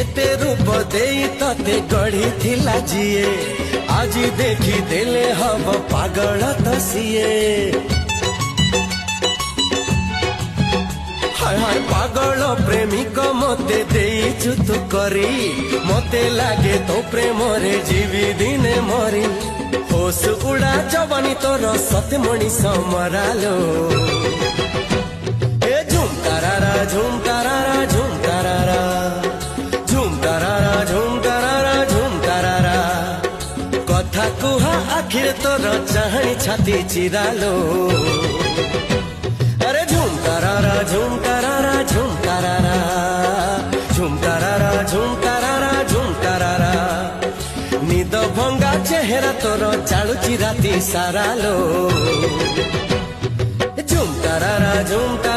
एते रूप देई तते गढ़ी थिला जिए आज देखी देले हब पागल तो सिए हाय हाय पागल प्रेमिक मते देइछु तू करी मते लागे तो प्रेम रे जीवी दिने मरी होश उड़ा जवानी तोर सते मणिष मरालो ए झुम तारारा झुम तारारा झुम तारारा झुम तारारा झुम तारारा झुम तारारा कथा कुहा आखिर तोर चाहनी छाती चिरालो अरे झुम तारारा झुम तारारा झुम तारारा झुम तारारा झुम तारारा झुम तारारा निद भंगा चेहरा तोर चालुची राती सारा लो झुम तारारा झुम तारारा